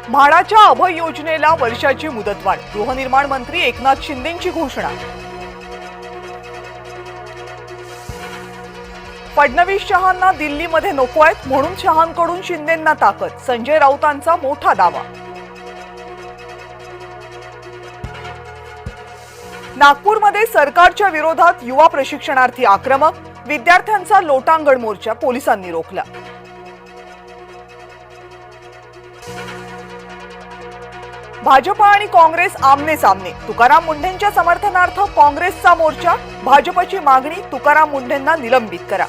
म्हाडाच्या अभय योजनेला वर्षाची मुदतवाढ, गृहनिर्माण मंत्री एकनाथ शिंदेंची घोषणा। फडणवीस शहांना दिल्लीमध्ये नको आहेत म्हणून शहांकडून शिंदेंना ताकद, संजय राऊतांचा मोठा दावा। नागपूरमध्ये सरकारच्या विरोधात युवा प्रशिक्षणार्थी आक्रमक, विद्यार्थ्यांचा लोटांगण मोर्चा पोलिसांनी रोखला। भाजपा आणि काँग्रेस आमने सामने, तुकाराम मुंढेंच्या समर्थनार्थ काँग्रेसचा मोर्चा, भाजपची मागणी तुकाराम मुंढेंना निलंबित करा।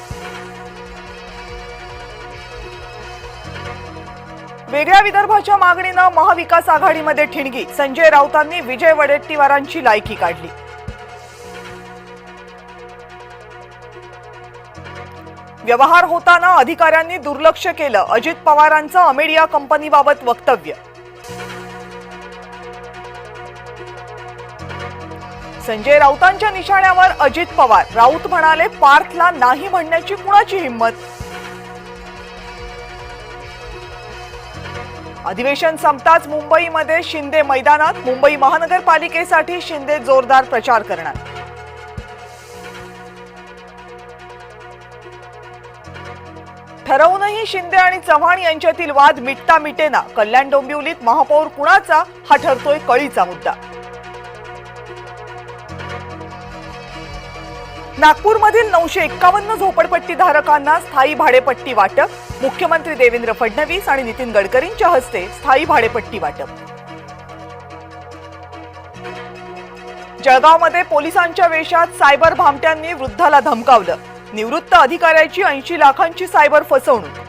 वेगळ्या विदर्भाच्या मागणीनं महाविकास आघाडीमध्ये ठिणगी, संजय राऊतांनी विजय वडेट्टीवारांची लायकी काढली। व्यवहार होताना अधिकाऱ्यांनी दुर्लक्ष केलं, अजित पवारांचं अमेडिया कंपनीबाबत वक्तव्य। संजय राऊतांच्या निशाण्यावर अजित पवार, राऊत म्हणाले पार्थला नाही म्हणण्याची कुणाची हिंमत। अधिवेशन संपताच मुंबईमध्ये शिंदे मैदानात, मुंबई महानगरपालिकेसाठी शिंदे जोरदार प्रचार करणार। ठरवूनही शिंदे आणि चव्हाण यांच्यातील वाद मिटता मिटेना, कल्याण डोंबिवलीत महापौर कुणाचा हा ठरतोय कळीचा मुद्दा। नागपूरमधील 951 झोपडपट्टी धारकांना स्थायी भाडेपट्टी वाटप, मुख्यमंत्री देवेंद्र फडणवीस आणि नितीन गडकरींच्या हस्ते स्थायी भाडेपट्टी वाटप। जळगावमध्ये पोलिसांच्या वेशात सायबर भामट्यांनी वृद्धाला धमकावलं, निवृत्त अधिकाऱ्याची 80 लाखांची सायबर फसवणूक।